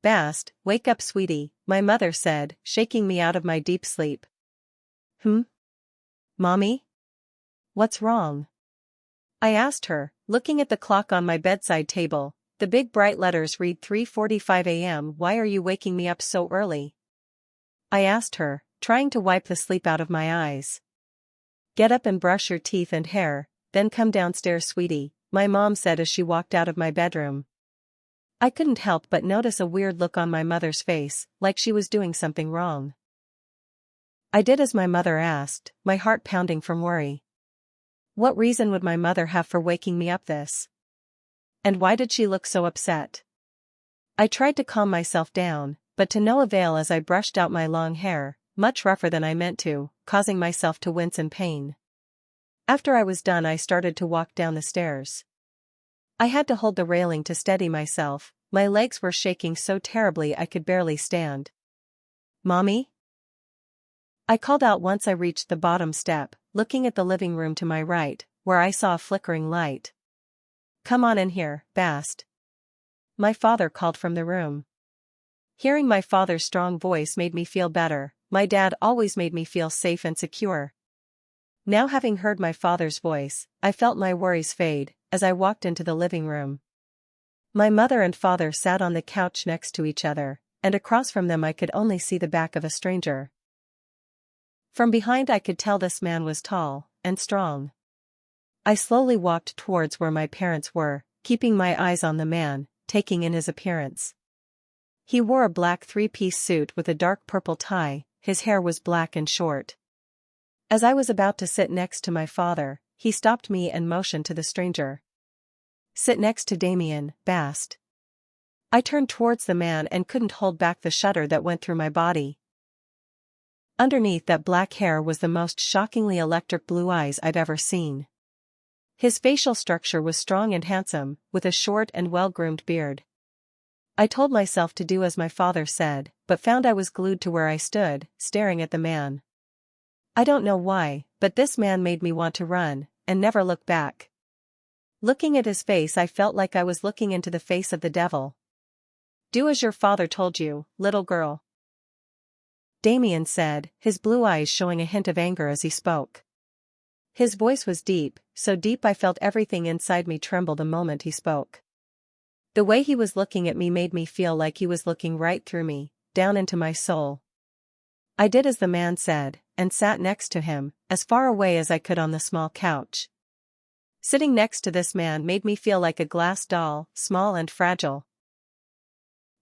Bast, wake up sweetie, my mother said, shaking me out of my deep sleep. Mommy? What's wrong? I asked her, looking at the clock on my bedside table. The big bright letters read 3:45 a.m. Why are you waking me up so early? I asked her, trying to wipe the sleep out of my eyes. Get up and brush your teeth and hair, then come downstairs sweetie, my mom said as she walked out of my bedroom. I couldn't help but notice a weird look on my mother's face, like she was doing something wrong. I did as my mother asked, my heart pounding from worry. What reason would my mother have for waking me up this? And why did she look so upset? I tried to calm myself down, but to no avail as I brushed out my long hair, much rougher than I meant to, causing myself to wince in pain. After I was done I started to walk down the stairs. I had to hold the railing to steady myself, my legs were shaking so terribly I could barely stand. Mommy? I called out once I reached the bottom step, looking at the living room to my right, where I saw a flickering light. Come on in here, Bast. My father called from the room. Hearing my father's strong voice made me feel better. My dad always made me feel safe and secure. Now having heard my father's voice, I felt my worries fade, as I walked into the living room. My mother and father sat on the couch next to each other, and across from them I could only see the back of a stranger. From behind I could tell this man was tall and strong. I slowly walked towards where my parents were, keeping my eyes on the man, taking in his appearance. He wore a black three-piece suit with a dark purple tie, his hair was black and short. As I was about to sit next to my father, he stopped me and motioned to the stranger. Sit next to Damien, Bast. I turned towards the man and couldn't hold back the shudder that went through my body. Underneath that black hair was the most shockingly electric blue eyes I'd ever seen. His facial structure was strong and handsome, with a short and well-groomed beard. I told myself to do as my father said, but found I was glued to where I stood, staring at the man. I don't know why, but this man made me want to run, and never look back. Looking at his face I felt like I was looking into the face of the devil. Do as your father told you, little girl. Damien said, his blue eyes showing a hint of anger as he spoke. His voice was deep, so deep I felt everything inside me tremble the moment he spoke. The way he was looking at me made me feel like he was looking right through me, down into my soul. I did as the man said, and sat next to him, as far away as I could on the small couch. Sitting next to this man made me feel like a glass doll, small and fragile.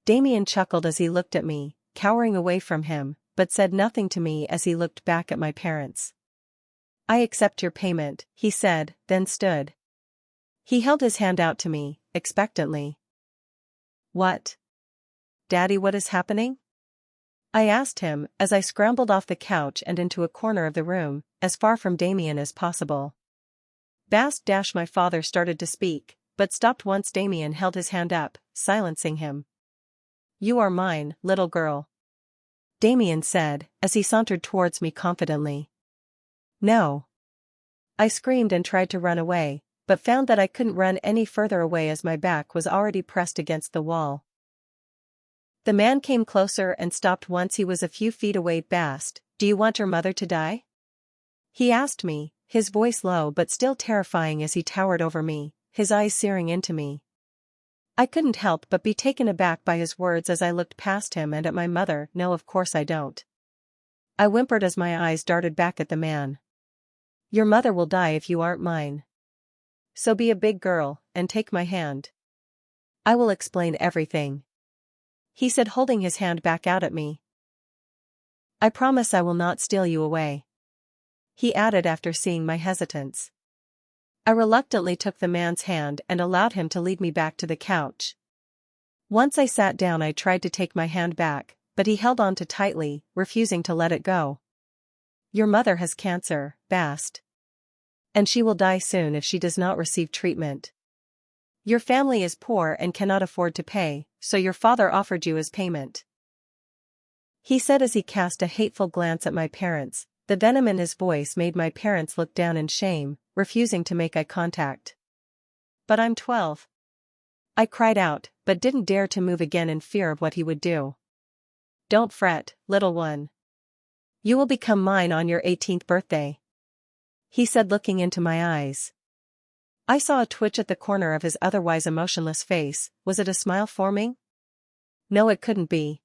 Damien chuckled as he looked at me, cowering away from him, but said nothing to me as he looked back at my parents. I accept your payment, he said, then stood. He held his hand out to me, expectantly. What? Daddy, what is happening? I asked him, as I scrambled off the couch and into a corner of the room, as far from Damien as possible. Bast my father started to speak, but stopped once Damien held his hand up, silencing him. You are mine, little girl. Damien said, as he sauntered towards me confidently. No. I screamed and tried to run away, but found that I couldn't run any further away as my back was already pressed against the wall. The man came closer and stopped once he was a few feet away. Bast, do you want your mother to die? He asked me, his voice low but still terrifying as he towered over me, his eyes searing into me. I couldn't help but be taken aback by his words as I looked past him and at my mother. No, of course I don't. I whimpered as my eyes darted back at the man. Your mother will die if you aren't mine. So be a big girl, and take my hand. I will explain everything. He said, holding his hand back out at me. I promise I will not steal you away. He added after seeing my hesitance. I reluctantly took the man's hand and allowed him to lead me back to the couch. Once I sat down I tried to take my hand back, but he held on tightly, refusing to let it go. Your mother has cancer, Bast. And she will die soon if she does not receive treatment. Your family is poor and cannot afford to pay, so your father offered you as payment. He said as he cast a hateful glance at my parents. The venom in his voice made my parents look down in shame, refusing to make eye contact. But I'm 12. I cried out, but didn't dare to move again in fear of what he would do. "Don't fret, little one. You will become mine on your 18th birthday," he said, looking into my eyes. I saw a twitch at the corner of his otherwise emotionless face. Was it a smile forming? No, it couldn't be.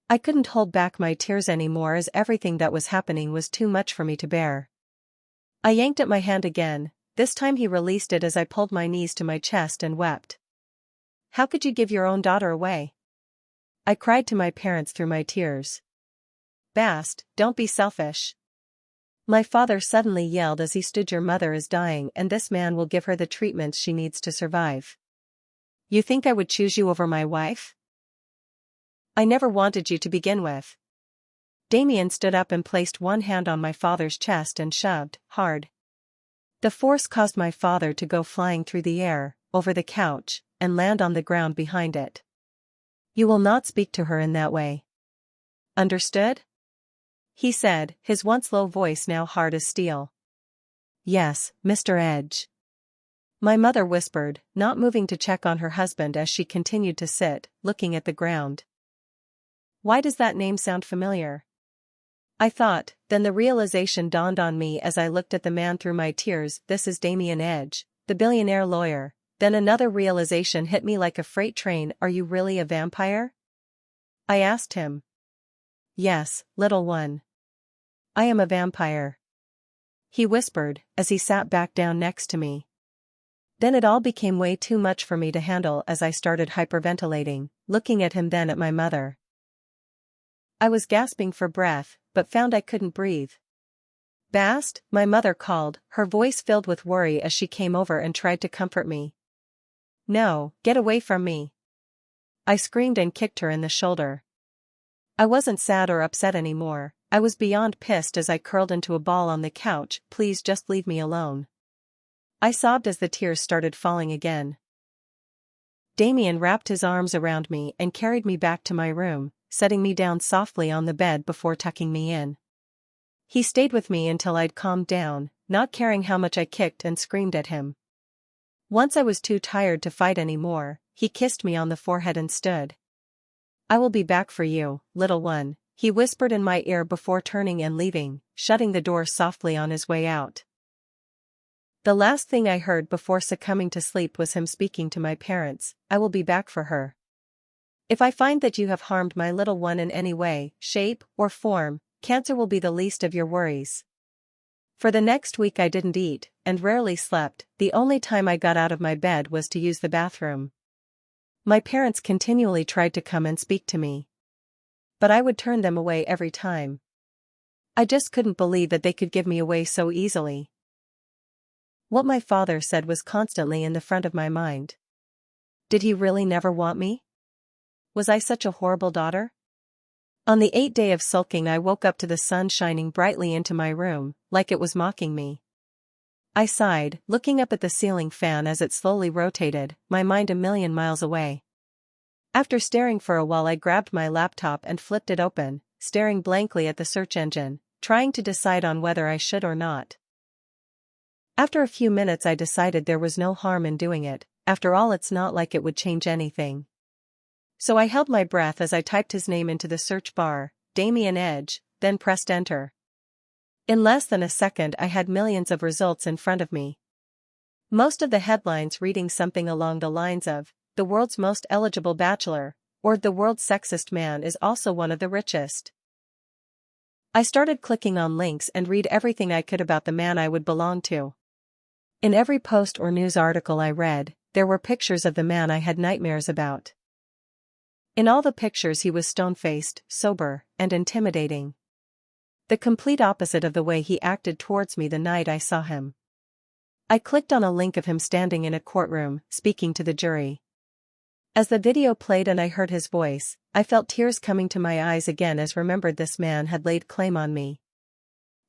I couldn't hold back my tears anymore, as everything that was happening was too much for me to bear. I yanked at my hand again. This time he released it as I pulled my knees to my chest and wept. "How could you give your own daughter away?" I cried to my parents through my tears. "Bast, don't be selfish," my father suddenly yelled as he stood. "Your mother is dying, and this man will give her the treatments she needs to survive. You think I would choose you over my wife? I never wanted you to begin with." Damien stood up and placed one hand on my father's chest and shoved hard. The force caused my father to go flying through the air, over the couch, and land on the ground behind it. "You will not speak to her in that way. Understood?" he said, his once low voice now hard as steel. "Yes, Mr. Edge," my mother whispered, not moving to check on her husband as she continued to sit, looking at the ground. Why does that name sound familiar? I thought, then the realization dawned on me as I looked at the man through my tears. This is Damien Edge, the billionaire lawyer. Then another realization hit me like a freight train. "Are you really a vampire?" I asked him. "Yes, little one. I am a vampire," he whispered, as he sat back down next to me. Then it all became way too much for me to handle as I started hyperventilating, looking at him, then at my mother. I was gasping for breath, but found I couldn't breathe. "Bast," my mother called, her voice filled with worry as she came over and tried to comfort me. "No, get away from me," I screamed and kicked her in the shoulder. I wasn't sad or upset anymore. I was beyond pissed as I curled into a ball on the couch. "Please just leave me alone," I sobbed as the tears started falling again. Damien wrapped his arms around me and carried me back to my room, setting me down softly on the bed before tucking me in. He stayed with me until I'd calmed down, not caring how much I kicked and screamed at him. Once I was too tired to fight anymore, he kissed me on the forehead and stood. "I will be back for you, little one," he whispered in my ear before turning and leaving, shutting the door softly on his way out. The last thing I heard before succumbing to sleep was him speaking to my parents. "I will be back for her. If I find that you have harmed my little one in any way, shape, or form, cancer will be the least of your worries." For the next week I didn't eat, and rarely slept. The only time I got out of my bed was to use the bathroom. My parents continually tried to come and speak to me, but I would turn them away every time. I just couldn't believe that they could give me away so easily. What my father said was constantly in the front of my mind. Did he really never want me? Was I such a horrible daughter? On the 8th day of sulking, I woke up to the sun shining brightly into my room, like it was mocking me. I sighed, looking up at the ceiling fan as it slowly rotated, my mind a million miles away. After staring for a while, I grabbed my laptop and flipped it open, staring blankly at the search engine, trying to decide on whether I should or not. After a few minutes I decided there was no harm in doing it. After all, it's not like it would change anything. So I held my breath as I typed his name into the search bar, Damien Edge, then pressed enter. In less than a second I had millions of results in front of me. Most of the headlines reading something along the lines of, "The world's most eligible bachelor," or "The world's sexiest man is also one of the richest." I started clicking on links and read everything I could about the man I would belong to. In every post or news article I read, there were pictures of the man I had nightmares about. In all the pictures he was stone-faced, sober, and intimidating. The complete opposite of the way he acted towards me the night I saw him. I clicked on a link of him standing in a courtroom, speaking to the jury. As the video played and I heard his voice, I felt tears coming to my eyes again as remembered this man had laid claim on me.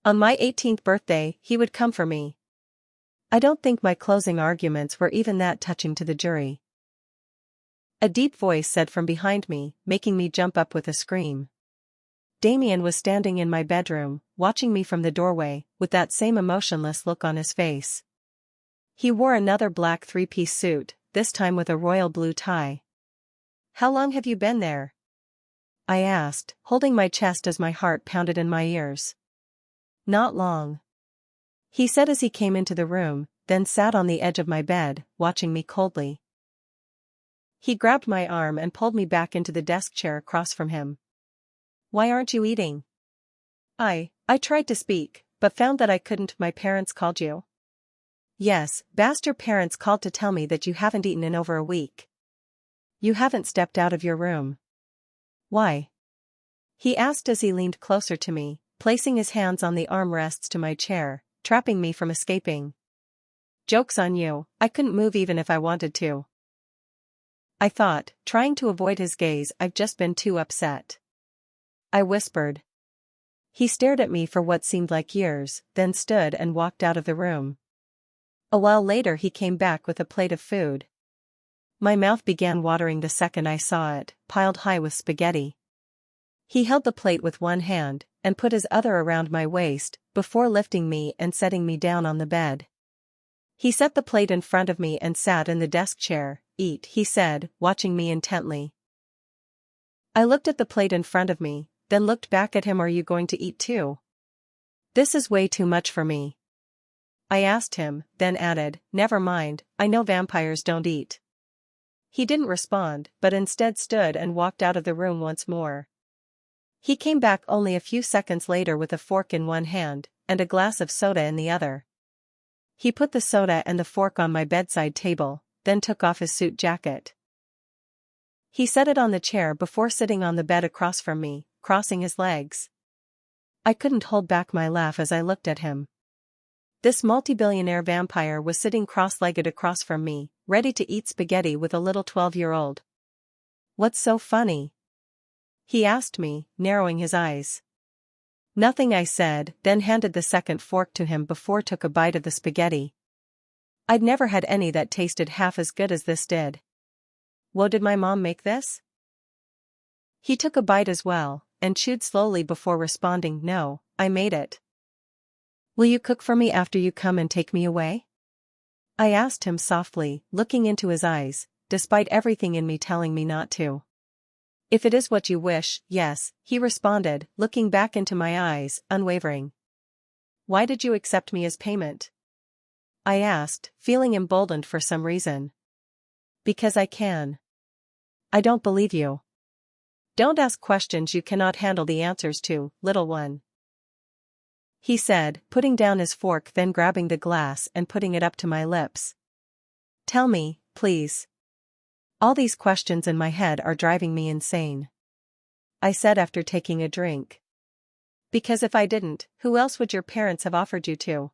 On my 18th birthday, he would come for me. I don't think my closing arguments were even that touching to the jury. A deep voice said from behind me, making me jump up with a scream. Damien was standing in my bedroom, watching me from the doorway, with that same emotionless look on his face. He wore another black three-piece suit, this time with a royal blue tie. "How long have you been there?" I asked, holding my chest as my heart pounded in my ears. "Not long," he said as he came into the room, then sat on the edge of my bed, watching me coldly. He grabbed my arm and pulled me back into the desk chair across from him. "Why aren't you eating?" I tried to speak, but found that I couldn't. "My parents called you?" "Yes, Bast, your parents called to tell me that you haven't eaten in over a week. You haven't stepped out of your room." "Why?" he asked as he leaned closer to me, placing his hands on the armrests to my chair, trapping me from escaping. "Joke's on you, I couldn't move even if I wanted to," I thought, trying to avoid his gaze. "I've just been too upset," I whispered. He stared at me for what seemed like years, then stood and walked out of the room. A while later he came back with a plate of food. My mouth began watering the second I saw it, piled high with spaghetti. He held the plate with one hand, and put his other around my waist, before lifting me and setting me down on the bed. He set the plate in front of me and sat in the desk chair. "Eat," he said, watching me intently. I looked at the plate in front of me, then looked back at him. "Are you going to eat too?" "This is way too much for me," I asked him, then added, "Never mind, I know vampires don't eat." He didn't respond, but instead stood and walked out of the room once more. He came back only a few seconds later with a fork in one hand, and a glass of soda in the other. He put the soda and the fork on my bedside table, then took off his suit jacket. He set it on the chair before sitting on the bed across from me, crossing his legs. I couldn't hold back my laugh as I looked at him. This multi-billionaire vampire was sitting cross-legged across from me, ready to eat spaghetti with a little 12-year-old. "What's so funny?" he asked me, narrowing his eyes. "Nothing," I said, then handed the second fork to him before took a bite of the spaghetti. I'd never had any that tasted half as good as this did. "Whoa, did my mom make this?" He took a bite as well, and chewed slowly before responding, "No, I made it." "Will you cook for me after you come and take me away?" I asked him softly, looking into his eyes, despite everything in me telling me not to. "If it is what you wish, yes," he responded, looking back into my eyes, unwavering. "Why did you accept me as payment?" I asked, feeling emboldened for some reason. "Because I can." "I don't believe you." "Don't ask questions you cannot handle the answers to, little one," he said, putting down his fork, then grabbing the glass and putting it up to my lips. "Tell me, please. All these questions in my head are driving me insane," I said after taking a drink. "Because if I didn't, who else would your parents have offered you to?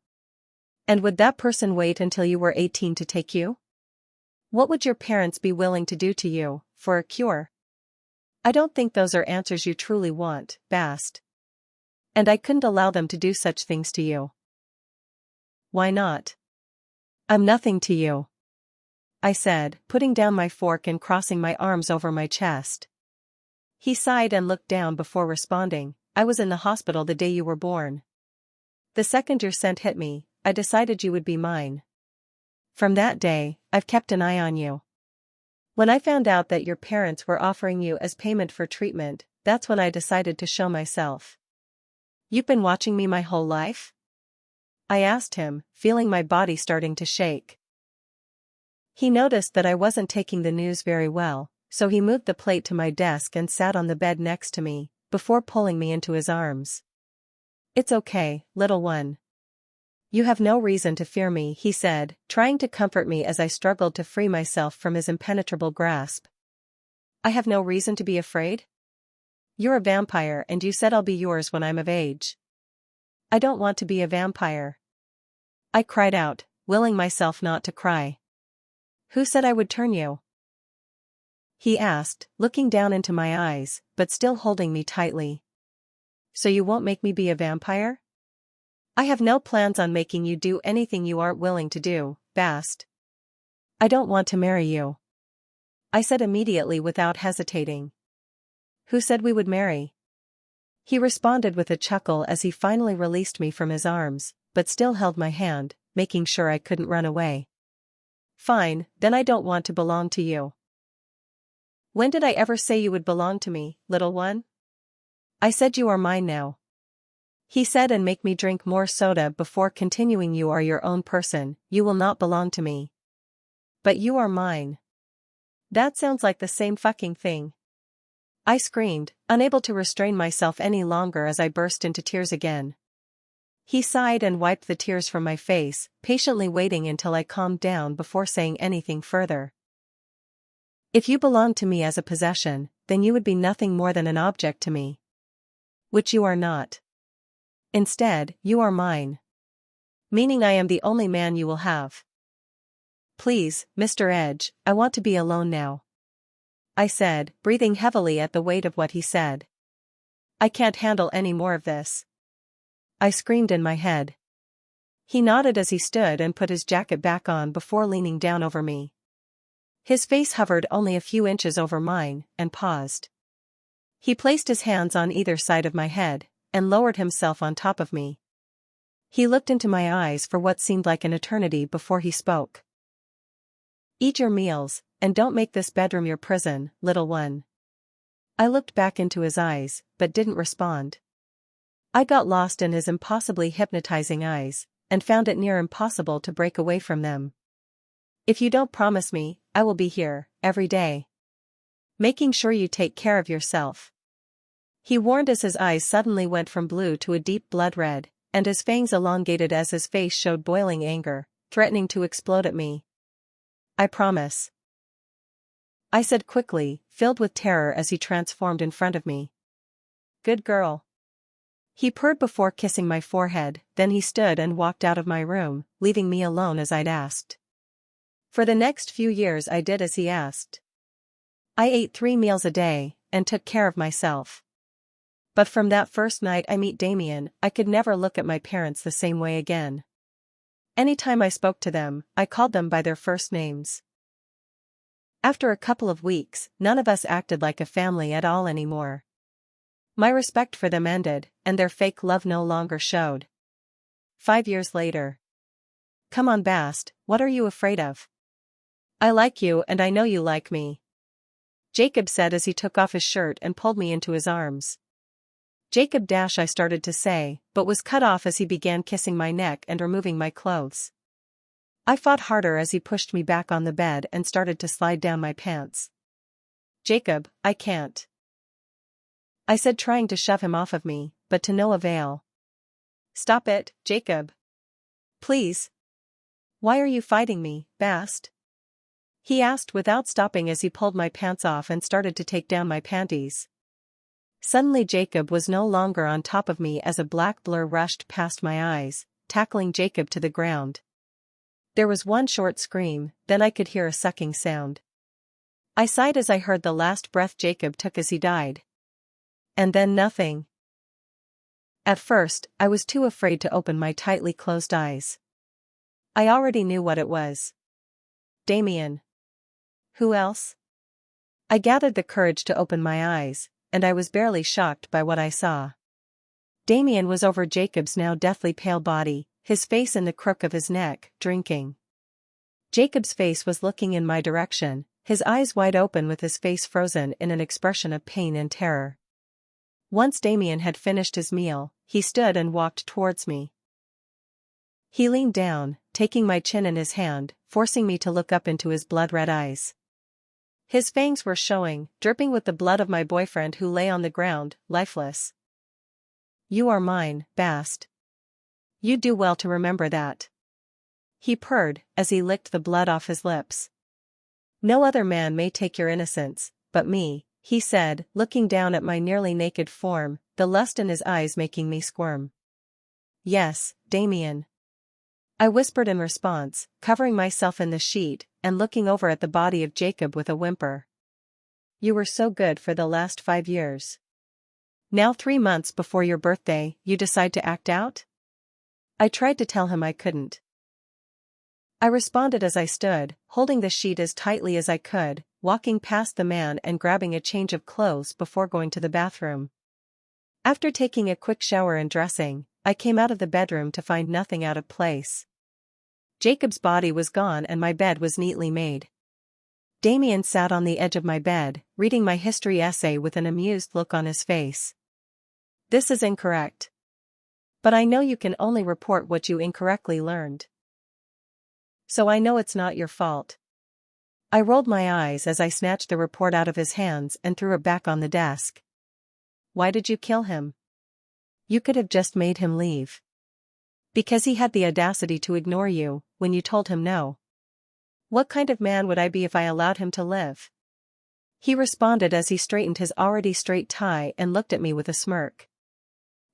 And would that person wait until you were 18 to take you? What would your parents be willing to do to you, for a cure? I don't think those are answers you truly want, Bast. And I couldn't allow them to do such things to you." "Why not?" "I'm nothing to you," I said, putting down my fork and crossing my arms over my chest. He sighed and looked down before responding, "I was in the hospital the day you were born. The second your scent hit me, I decided you would be mine. From that day, I've kept an eye on you. When I found out that your parents were offering you as payment for treatment, that's when I decided to show myself." "You've been watching me my whole life?" I asked him, feeling my body starting to shake. He noticed that I wasn't taking the news very well, so he moved the plate to my desk and sat on the bed next to me, before pulling me into his arms. "It's okay, little one. You have no reason to fear me," he said, trying to comfort me as I struggled to free myself from his impenetrable grasp. "I have no reason to be afraid? You're a vampire and you said I'll be yours when I'm of age." "I don't want to be a vampire," I cried out, willing myself not to cry. "Who said I would turn you?" he asked, looking down into my eyes, but still holding me tightly. "So you won't make me be a vampire?" "I have no plans on making you do anything you aren't willing to do, Bast. I don't want to marry you," I said immediately without hesitating. "Who said we would marry?" He responded with a chuckle as he finally released me from his arms, but still held my hand, making sure I couldn't run away. Fine, then I don't want to belong to you. When did I ever say you would belong to me, little one? I said you are mine now. He said, and make me drink more soda before continuing. You are your own person, you will not belong to me. But you are mine. That sounds like the same fucking thing. I screamed, unable to restrain myself any longer as I burst into tears again. He sighed and wiped the tears from my face, patiently waiting until I calmed down before saying anything further. If you belonged to me as a possession, then you would be nothing more than an object to me. Which you are not. Instead, you are mine. Meaning I am the only man you will have. Please, Mr. Edge, I want to be alone now. I said, breathing heavily at the weight of what he said. I can't handle any more of this. I screamed in my head. He nodded as he stood and put his jacket back on before leaning down over me. His face hovered only a few inches over mine, and paused. He placed his hands on either side of my head, and lowered himself on top of me. He looked into my eyes for what seemed like an eternity before he spoke. Eat your meals, and don't make this bedroom your prison, little one. I looked back into his eyes, but didn't respond. I got lost in his impossibly hypnotizing eyes, and found it near impossible to break away from them. If you don't promise me, I will be here, every day. Making sure you take care of yourself. He warned as his eyes suddenly went from blue to a deep blood red, and his fangs elongated as his face showed boiling anger, threatening to explode at me. I promise. I said quickly, filled with terror as he transformed in front of me. Good girl. He purred before kissing my forehead, then he stood and walked out of my room, leaving me alone as I'd asked. For the next few years I did as he asked. I ate 3 meals a day, and took care of myself. But from that first night I met Damien, I could never look at my parents the same way again. Anytime I spoke to them, I called them by their first names. After a couple of weeks, none of us acted like a family at all anymore. My respect for them ended, and their fake love no longer showed. 5 years later. Come on, Bast, what are you afraid of? I like you and I know you like me. Jacob said as he took off his shirt and pulled me into his arms. Jacob I started to say, but was cut off as he began kissing my neck and removing my clothes. I fought harder as he pushed me back on the bed and started to slide down my pants. Jacob, I can't. I said, trying to shove him off of me, but to no avail. Stop it, Jacob. Please. Why are you fighting me, Bast? He asked without stopping as he pulled my pants off and started to take down my panties. Suddenly Jacob was no longer on top of me as a black blur rushed past my eyes, tackling Jacob to the ground. There was one short scream, then I could hear a sucking sound. I sighed as I heard the last breath Jacob took as he died. And then nothing. At first, I was too afraid to open my tightly closed eyes. I already knew what it was. Damien. Who else? I gathered the courage to open my eyes, and I was barely shocked by what I saw. Damien was over Jacob's now deathly pale body, his face in the crook of his neck, drinking. Jacob's face was looking in my direction, his eyes wide open with his face frozen in an expression of pain and terror. Once Damien had finished his meal, he stood and walked towards me. He leaned down, taking my chin in his hand, forcing me to look up into his blood-red eyes. His fangs were showing, dripping with the blood of my boyfriend who lay on the ground, lifeless. You are mine, Bast. You do well to remember that. He purred, as he licked the blood off his lips. No other man may take your innocence, but me, he said, looking down at my nearly naked form, the lust in his eyes making me squirm. Yes, Damien. I whispered in response, covering myself in the sheet, and looking over at the body of Jacob with a whimper. You were so good for the last 5 years. Now 3 months before your birthday, you decide to act out? I tried to tell him I couldn't. I responded as I stood, holding the sheet as tightly as I could, walking past the man and grabbing a change of clothes before going to the bathroom. After taking a quick shower and dressing, I came out of the bedroom to find nothing out of place. Jacob's body was gone and my bed was neatly made. Damien sat on the edge of my bed, reading my history essay with an amused look on his face. This is incorrect. But I know you can only report what you incorrectly learned. So I know it's not your fault. I rolled my eyes as I snatched the report out of his hands and threw it back on the desk. Why did you kill him? You could have just made him leave. Because he had the audacity to ignore you, when you told him no. What kind of man would I be if I allowed him to live? He responded as he straightened his already straight tie and looked at me with a smirk.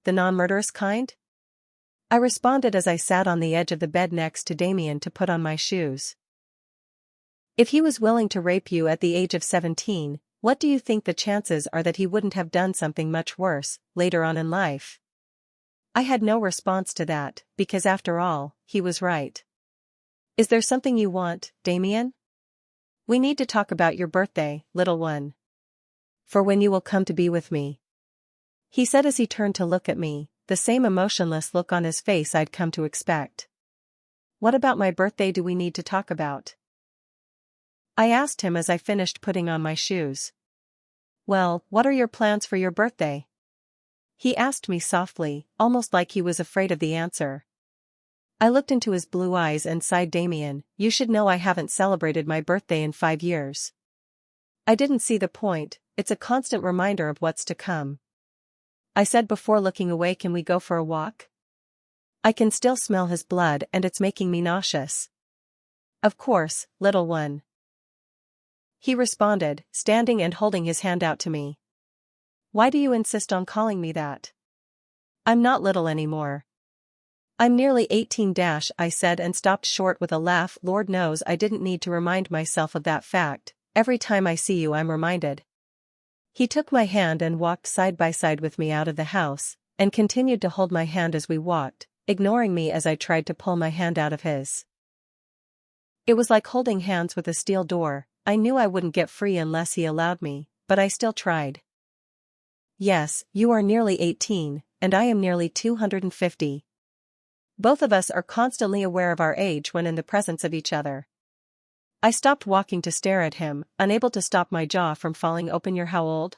The non-murderous kind? I responded as I sat on the edge of the bed next to Damien to put on my shoes. If he was willing to rape you at the age of 17, what do you think the chances are that he wouldn't have done something much worse, later on in life? I had no response to that, because after all, he was right. Is there something you want, Damien? We need to talk about your birthday, little one. For when you will come to be with me. He said as he turned to look at me, the same emotionless look on his face I'd come to expect. What about my birthday do we need to talk about? I asked him as I finished putting on my shoes. Well, what are your plans for your birthday? He asked me softly, almost like he was afraid of the answer. I looked into his blue eyes and sighed. Damien, you should know I haven't celebrated my birthday in 5 years. I didn't see the point, it's a constant reminder of what's to come. I said before looking away, can we go for a walk? I can still smell his blood and it's making me nauseous. Of course, little one. He responded, standing and holding his hand out to me. Why do you insist on calling me that? I'm not little anymore. I'm nearly 18 I said and stopped short with a laugh. Lord knows I didn't need to remind myself of that fact, every time I see you I'm reminded. He took my hand and walked side by side with me out of the house, and continued to hold my hand as we walked, ignoring me as I tried to pull my hand out of his. It was like holding hands with a steel door. I knew I wouldn't get free unless he allowed me, but I still tried. Yes, you are nearly 18, and I am nearly 250. Both of us are constantly aware of our age when in the presence of each other. I stopped walking to stare at him, unable to stop my jaw from falling open. You're how old?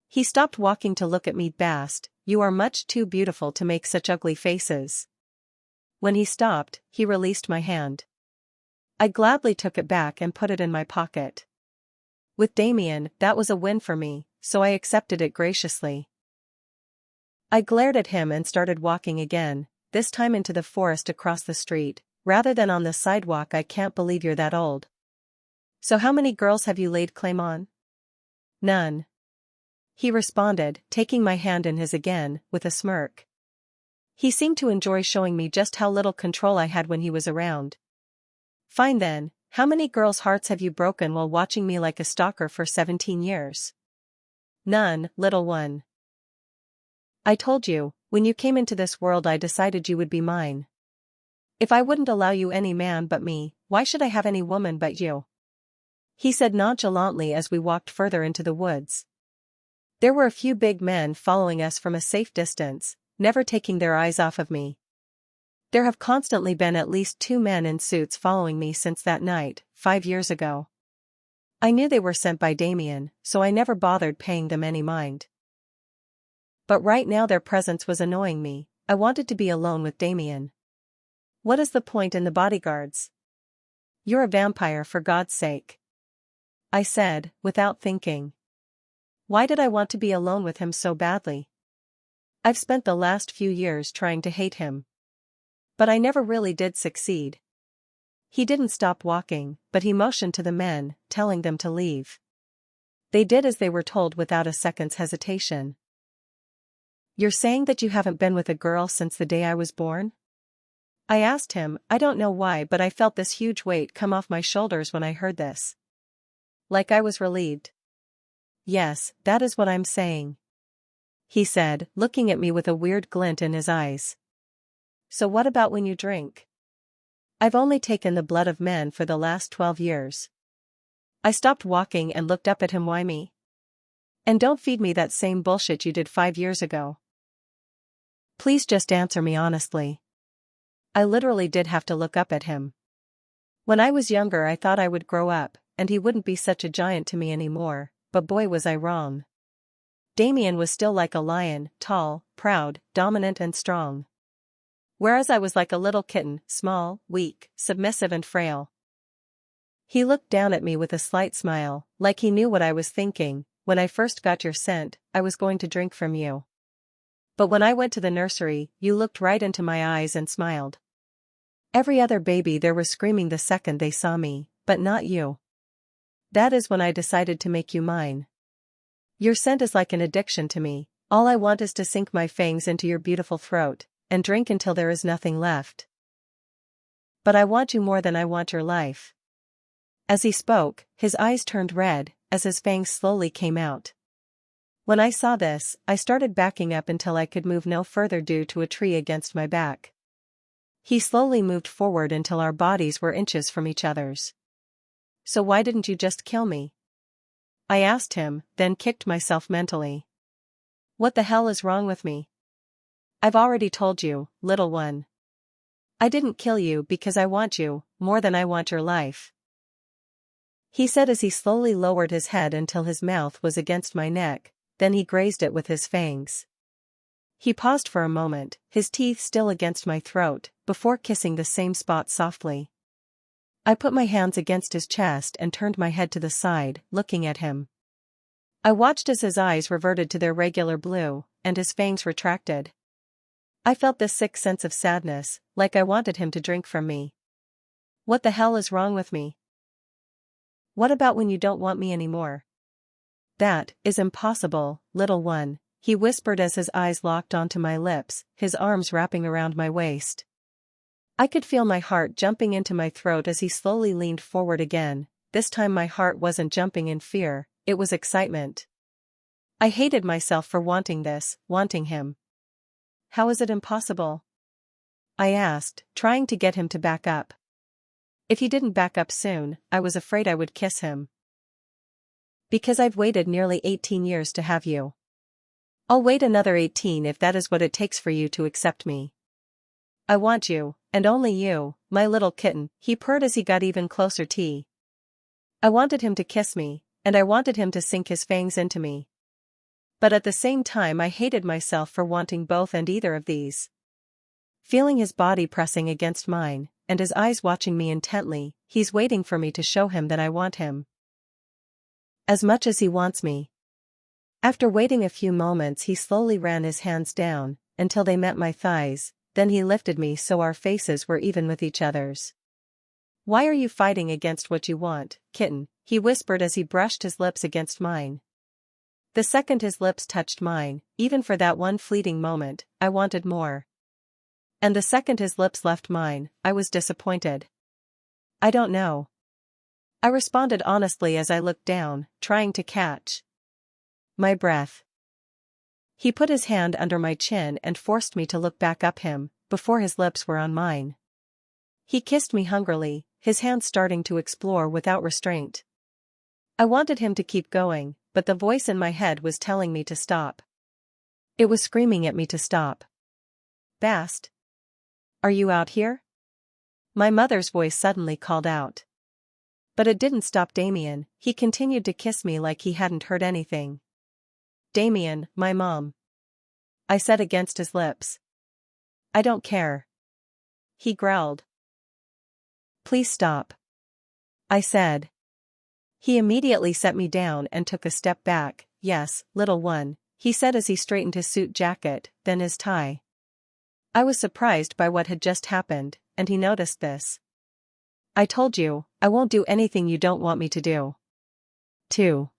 He stopped walking to look at me. Bast, you are much too beautiful to make such ugly faces. When he stopped, he released my hand. I gladly took it back and put it in my pocket. With Damien, that was a win for me, so I accepted it graciously. I glared at him and started walking again, this time into the forest across the street, rather than on the sidewalk. I can't believe you're that old. So how many girls have you laid claim on? None. He responded, taking my hand in his again, with a smirk. He seemed to enjoy showing me just how little control I had when he was around. Fine then, how many girls' hearts have you broken while watching me like a stalker for 17 years? None, little one. I told you, when you came into this world I decided you would be mine. If I wouldn't allow you any man but me, why should I have any woman but you? He said nonchalantly as we walked further into the woods. There were a few big men following us from a safe distance, never taking their eyes off of me. There have constantly been at least 2 men in suits following me since that night, 5 years ago. I knew they were sent by Damien, so I never bothered paying them any mind. But right now their presence was annoying me. I wanted to be alone with Damien. What is the point in the bodyguards? You're a vampire, for God's sake. I said, without thinking. Why did I want to be alone with him so badly? I've spent the last few years trying to hate him. But I never really did succeed. He didn't stop walking, but he motioned to the men, telling them to leave. They did as they were told without a second's hesitation. You're saying that you haven't been with a girl since the day I was born? I asked him. I don't know why, but I felt this huge weight come off my shoulders when I heard this. Like I was relieved. Yes, that is what I'm saying. He said, looking at me with a weird glint in his eyes. So what about when you drink? I've only taken the blood of men for the last 12 years. I stopped walking and looked up at him. Why me? And don't feed me that same bullshit you did 5 years ago. Please just answer me honestly. I literally did have to look up at him. When I was younger I thought I would grow up, and he wouldn't be such a giant to me anymore, but boy was I wrong. Damien was still like a lion, tall, proud, dominant and strong. Whereas I was like a little kitten, small, weak, submissive and frail. He looked down at me with a slight smile, like he knew what I was thinking. When I first got your scent, I was going to drink from you. But when I went to the nursery, you looked right into my eyes and smiled. Every other baby there was screaming the second they saw me, but not you. That is when I decided to make you mine. Your scent is like an addiction to me. All I want is to sink my fangs into your beautiful throat, and drink until there is nothing left. But I want you more than I want your life. As he spoke, his eyes turned red, as his fangs slowly came out. When I saw this, I started backing up until I could move no further due to a tree against my back. He slowly moved forward until our bodies were inches from each other's. So why didn't you just kill me? I asked him, then kicked myself mentally. What the hell is wrong with me? I've already told you, little one. I didn't kill you because I want you, more than I want your life. He said as he slowly lowered his head until his mouth was against my neck, then he grazed it with his fangs. He paused for a moment, his teeth still against my throat, before kissing the same spot softly. I put my hands against his chest and turned my head to the side, looking at him. I watched as his eyes reverted to their regular blue, and his fangs retracted. I felt this sick sense of sadness, like I wanted him to drink from me. What the hell is wrong with me? What about when you don't want me anymore? That is impossible, little one, he whispered as his eyes locked onto my lips, his arms wrapping around my waist. I could feel my heart jumping into my throat as he slowly leaned forward again. This time my heart wasn't jumping in fear, it was excitement. I hated myself for wanting this, wanting him. How is it impossible? I asked, trying to get him to back up. If he didn't back up soon, I was afraid I would kiss him. Because I've waited nearly 18 years to have you. I'll wait another 18 if that is what it takes for you to accept me. I want you, and only you, my little kitten, he purred as he got even closer to me. I wanted him to kiss me, and I wanted him to sink his fangs into me. But at the same time I hated myself for wanting both and either of these. Feeling his body pressing against mine, and his eyes watching me intently, he's waiting for me to show him that I want him. As much as he wants me. After waiting a few moments he slowly ran his hands down, until they met my thighs, then he lifted me so our faces were even with each other's. Why are you fighting against what you want, kitten? He whispered as he brushed his lips against mine. The second his lips touched mine, even for that one fleeting moment, I wanted more. And the second his lips left mine, I was disappointed. I don't know. I responded honestly as I looked down, trying to catch my breath. He put his hand under my chin and forced me to look back up him, before his lips were on mine. He kissed me hungrily, his hands starting to explore without restraint. I wanted him to keep going, but the voice in my head was telling me to stop. It was screaming at me to stop. Bast. Are you out here? My mother's voice suddenly called out. But it didn't stop Damien, he continued to kiss me like he hadn't heard anything. Damien, my mom. I said against his lips. I don't care. He growled. Please stop. I said. He immediately set me down and took a step back. Yes, little one, he said as he straightened his suit jacket, then his tie. I was surprised by what had just happened, and he noticed this. I told you, I won't do anything you don't want me to do. 2.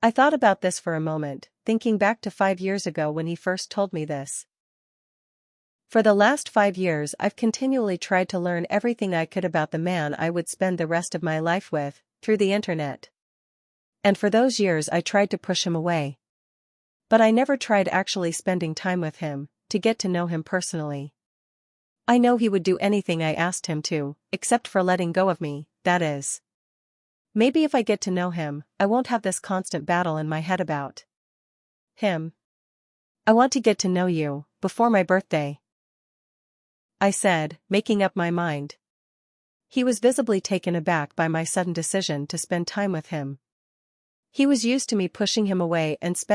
I thought about this for a moment, thinking back to 5 years ago when he first told me this. For the last 5 years I've continually tried to learn everything I could about the man I would spend the rest of my life with, through the internet. And for those years I tried to push him away. But I never tried actually spending time with him, to get to know him personally. I know he would do anything I asked him to, except for letting go of me, that is. Maybe if I get to know him, I won't have this constant battle in my head about him. I want to get to know you, before my birthday. I said, making up my mind. He was visibly taken aback by my sudden decision to spend time with him. He was used to me pushing him away and spending